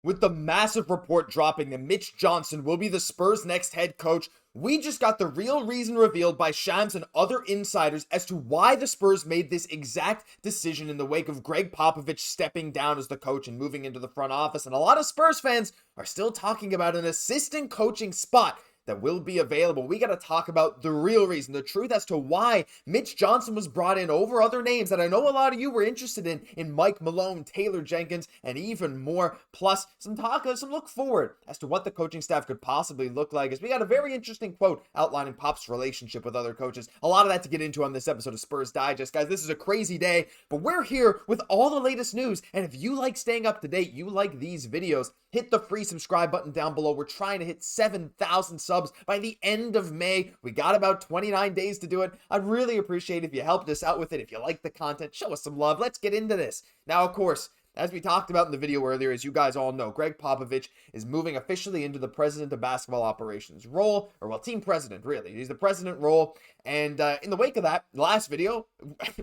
With the massive report dropping that Mitch Johnson will be the Spurs' next head coach, we just got the real reason revealed by Shams and other insiders as to why the Spurs made this exact decision in the wake of Gregg Popovich stepping down as the coach and moving into the front office. And a lot of Spurs fans are still talking about an assistant coaching spot that will be available. We got to talk about the real reason, the truth as to why Mitch Johnson was brought in over other names that I know a lot of you were interested in Mike Malone, Taylor Jenkins, and even more. Plus, some look forward as to what the coaching staff could possibly look like, as we got a very interesting quote outlining Pop's relationship with other coaches. A lot of that to get into on this episode of Spurs Digest. Guys, this is a crazy day, but we're here with all the latest news, and if you like staying up to date, you like these videos, hit the free subscribe button down below. We're trying to hit 7,000 subs by the end of May. We got about 29 days to do it. I'd really appreciate it if you helped us out with it. If you like the content, show us some love. Let's get into this. Now, of course, as we talked about in the video earlier, as you guys all know, Gregg Popovich is moving officially into the president of basketball operations role, or well, team president, really. He's the president role. And in the wake of that, last video,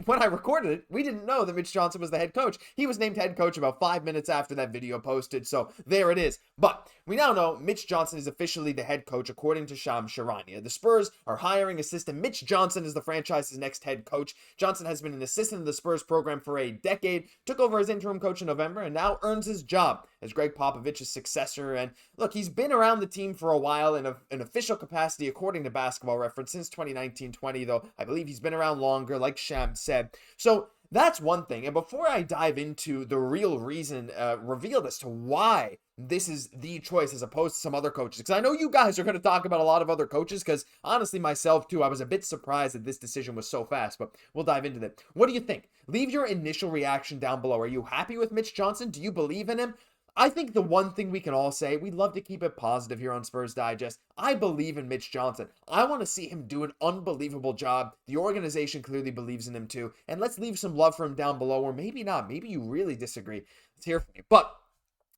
when I recorded it, we didn't know that Mitch Johnson was the head coach. He was named head coach about 5 minutes after that video posted, so there it is. But we now know Mitch Johnson is officially the head coach, according to Shams Charania. The Spurs are hiring assistant Mitch Johnson as the franchise's next head coach. Johnson has been an assistant in the Spurs program for a decade, took over as interim coach in November, and now earns his job as Gregg Popovich's successor. And look, he's been around the team for a while in an official capacity, according to Basketball Reference, since 2019-20, though I believe he's been around longer, like Shams said. So that's one thing. And before I dive into the real reason revealed as to why this is the choice as opposed to some other coaches, because I know you guys are going to talk about a lot of other coaches, because honestly, myself too, I was a bit surprised that this decision was so fast, but we'll dive into that. What do you think? Leave your initial reaction down below. Are you happy with Mitch Johnson? Do you believe in him? I think the one thing we can all say, we love to keep it positive here on Spurs Digest. I believe in Mitch Johnson. I want to see him do an unbelievable job. The organization clearly believes in him too. And let's leave some love for him down below, or maybe not. Maybe you really disagree. Let's hear from you. But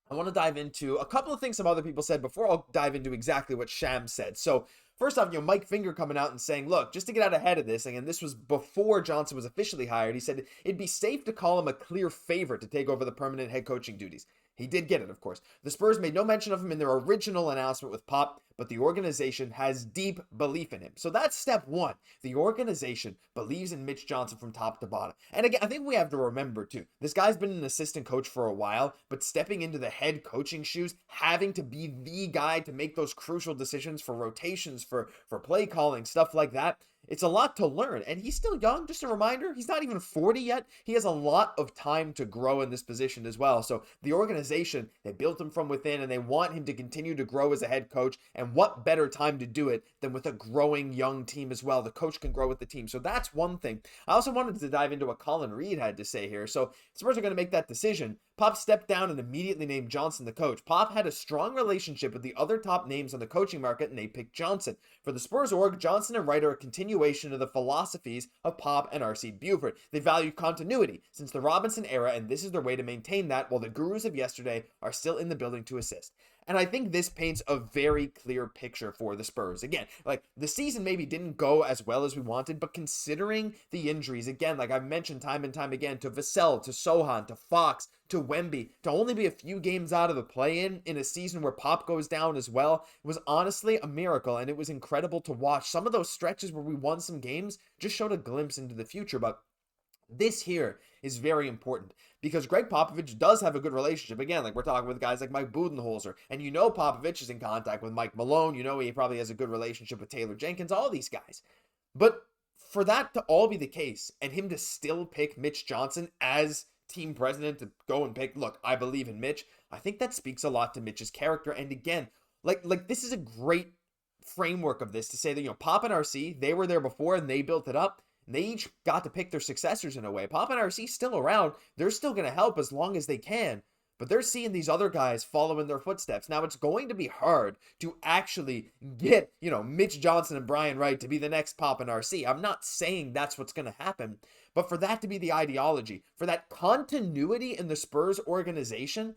I want to dive into a couple of things some other people said before I'll dive into exactly what Shams said. So first off, Mike Finger coming out and saying, look, just to get out ahead of this, and this was before Johnson was officially hired, he said it'd be safe to call him a clear favorite to take over the permanent head coaching duties. He did get it, of course. The Spurs made no mention of him in their original announcement with Pop, but the organization has deep belief in him. So that's step one. The organization believes in Mitch Johnson from top to bottom. And again, I think we have to remember too, this guy's been an assistant coach for a while, but stepping into the head coaching shoes, having to be the guy to make those crucial decisions for rotations, for play calling, stuff like that, it's a lot to learn, and he's still young. Just a reminder, he's not even 40 yet. He has a lot of time to grow in this position as well. So the organization, they built him from within, and they want him to continue to grow as a head coach. And what better time to do it than with a growing young team as well? The coach can grow with the team. So that's one thing. I also wanted to dive into what Colin Reed had to say here. So Spurs are going to make that decision. Pop stepped down and immediately named Johnson the coach. Pop had a strong relationship with the other top names on the coaching market, and they picked Johnson. For the Spurs org, Johnson and Wright are a continuation of the philosophies of Pop and R.C. Buford. They value continuity since the Robinson era, and this is their way to maintain that, while the gurus of yesterday are still in the building to assist. And I think this paints a very clear picture for the Spurs. Again, like the season maybe didn't go as well as we wanted, but considering the injuries, again, like I've mentioned time and time again, to Vassell, to Sochan, to Fox, to Wemby, to only be a few games out of the play-in in a season where Pop goes down as well, was honestly a miracle, and it was incredible to watch. Some of those stretches where we won some games just showed a glimpse into the future, but this here is very important because Gregg Popovich does have a good relationship. Again, like we're talking with guys like Mike Budenholzer, and Popovich is in contact with Mike Malone. He probably has a good relationship with Taylor Jenkins, all these guys. But for that to all be the case and him to still pick Mitch Johnson as team president to go and pick, look, I believe in Mitch, I think that speaks a lot to Mitch's character. And again, like this is a great framework of this to say that, Pop and RC, they were there before and they built it up. They each got to pick their successors in a way. Pop and RC still around. They're still going to help as long as they can. But they're seeing these other guys follow in their footsteps. Now, it's going to be hard to actually get, Mitch Johnson and Brian Wright to be the next Pop and RC. I'm not saying that's what's going to happen. But for that to be the ideology, for that continuity in the Spurs organization,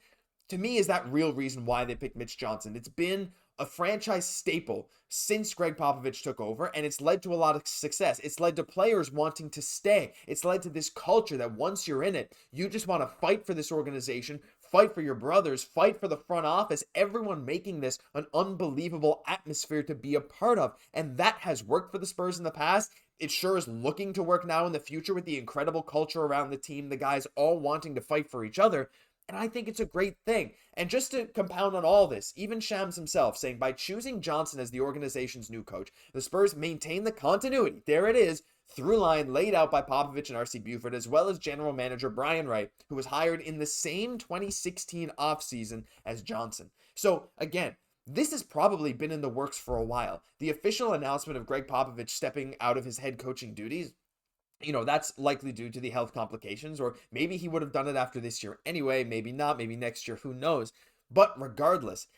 to me is that real reason why they picked Mitch Johnson. It's been a franchise staple since Gregg Popovich took over, and it's led to a lot of success. It's led to players wanting to stay. It's led to this culture that once you're in it, you just want to fight for this organization, fight for your brothers, fight for the front office, everyone making this an unbelievable atmosphere to be a part of. And that has worked for the Spurs in the past. It sure is looking to work now in the future with the incredible culture around the team, the guys all wanting to fight for each other. And I think it's a great thing. And just to compound on all this, even Shams himself saying by choosing Johnson as the organization's new coach, the Spurs maintain the continuity. There it is, through line laid out by Popovich and R.C. Buford, as well as general manager Brian Wright, who was hired in the same 2016 offseason as Johnson. So again, this has probably been in the works for a while. The official announcement of Gregg Popovich stepping out of his head coaching duties, that's likely due to the health complications, or maybe he would have done it after this year anyway, maybe not, maybe next year, who knows. But regardless,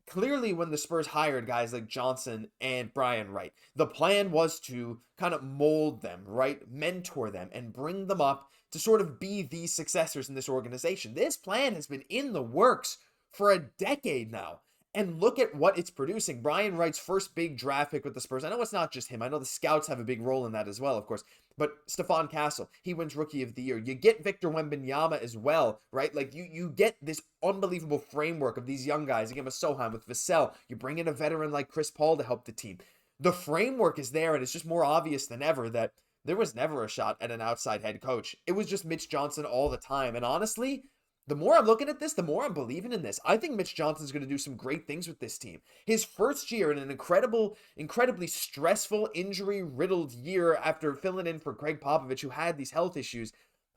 clearly when the Spurs hired guys like Johnson and Brian Wright, the plan was to kind of mold them, right? Mentor them and bring them up to sort of be these successors in this organization. This plan has been in the works for a decade now. And look at what it's producing. Brian Wright's first big draft pick with the Spurs. I know it's not just him. I know the scouts have a big role in that as well, of course. But Stephon Castle, he wins Rookie of the Year. You get Victor Wembanyama as well, right? Like, you get this unbelievable framework of these young guys. Again, with Sochan, with Vassell. You bring in a veteran like Chris Paul to help the team. The framework is there, and it's just more obvious than ever that there was never a shot at an outside head coach. It was just Mitch Johnson all the time. And honestly, the more I'm looking at this, the more I'm believing in this. I think Mitch Johnson's going to do some great things with this team. His first year in an incredibly stressful, injury-riddled year after filling in for Gregg Popovich, who had these health issues,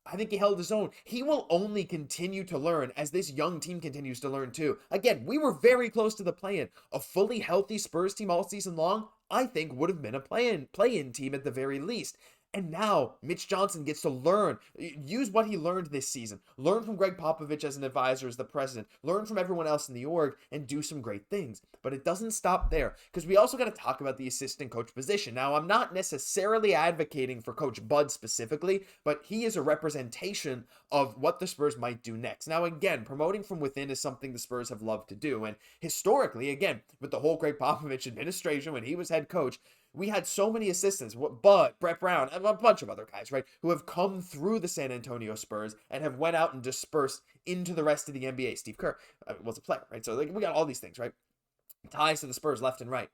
I think he held his own. He will only continue to learn as this young team continues to learn too. Again, we were very close to the play-in. A fully healthy Spurs team all season long, I think, would have been a play-in team at the very least. And now Mitch Johnson gets to learn, use what he learned this season, learn from Gregg Popovich as an advisor, as the president, learn from everyone else in the org, and do some great things. But it doesn't stop there, because we also got to talk about the assistant coach position. Now, I'm not necessarily advocating for Coach Bud specifically, but he is a representation of what the Spurs might do next. Now, again, promoting from within is something the Spurs have loved to do. And historically, again, with the whole Gregg Popovich administration, when he was head coach, we had so many assistants, Bud, Brett Brown, and a bunch of other guys, right, who have come through the San Antonio Spurs and have went out and dispersed into the rest of the NBA. Steve Kerr was a player, right? So we got all these things, right? Ties to the Spurs left and right.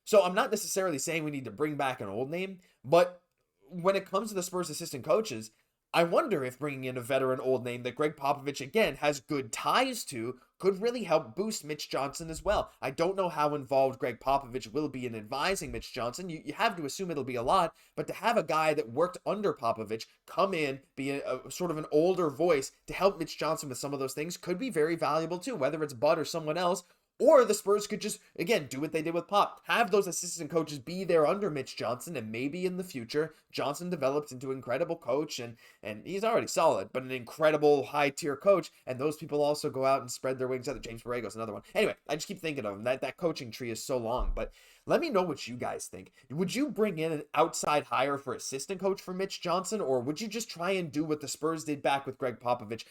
So I'm not necessarily saying we need to bring back an old name, but when it comes to the Spurs assistant coaches, I wonder if bringing in a veteran old name that Gregg Popovich, again, has good ties to could really help boost Mitch Johnson as well. I don't know how involved Gregg Popovich will be in advising Mitch Johnson. You have to assume it'll be a lot, but to have a guy that worked under Popovich come in, be a sort of an older voice to help Mitch Johnson with some of those things could be very valuable too, whether it's Bud or someone else. Or the Spurs could just, again, do what they did with Pop. Have those assistant coaches be there under Mitch Johnson, and maybe in the future, Johnson develops into an incredible coach, and he's already solid, but an incredible high-tier coach, and those people also go out and spread their wings out. James Borrego's another one. Anyway, I just keep thinking of him. That coaching tree is so long, but let me know what you guys think. Would you bring in an outside hire for assistant coach for Mitch Johnson, or would you just try and do what the Spurs did back with Gregg Popovich,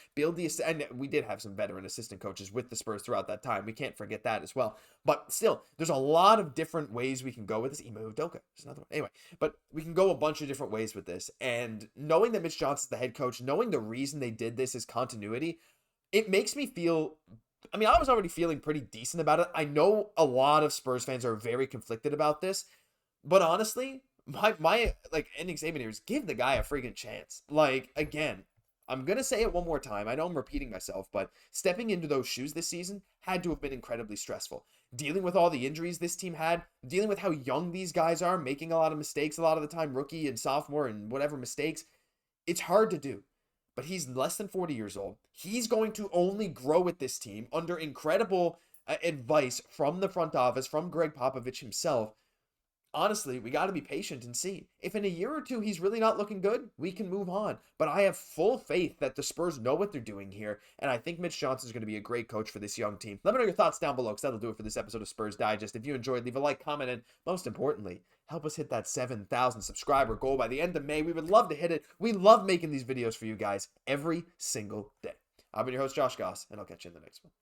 and we did have some veteran assistant coaches with the Spurs throughout that time. We can't forget that as well. But still, there's a lot of different ways we can go with this. Ime Udoka is another one. Anyway, but we can go a bunch of different ways with this. And knowing that Mitch Johnson's the head coach, knowing the reason they did this is continuity, it makes me feel... I mean, I was already feeling pretty decent about it. I know a lot of Spurs fans are very conflicted about this, but honestly, my ending statement here is give the guy a freaking chance. Like, again, I'm going to say it one more time. I know I'm repeating myself, but stepping into those shoes this season had to have been incredibly stressful. Dealing with all the injuries this team had, dealing with how young these guys are, making a lot of mistakes a lot of the time, rookie and sophomore and whatever mistakes, it's hard to do. But he's less than 40 years old. He's going to only grow with this team under incredible advice from the front office, from Gregg Popovich himself. Honestly, we got to be patient and see. If in a year or two he's really not looking good, we can move on. But I have full faith that the Spurs know what they're doing here, and I think Mitch Johnson is going to be a great coach for this young team. Let me know your thoughts down below, because that'll do it for this episode of Spurs Digest. If you enjoyed, leave a like, comment, and most importantly, help us hit that 7,000 subscriber goal by the end of May. We would love to hit it. We love making these videos for you guys every single day. I've been your host, Josh Gosse, and I'll catch you in the next one.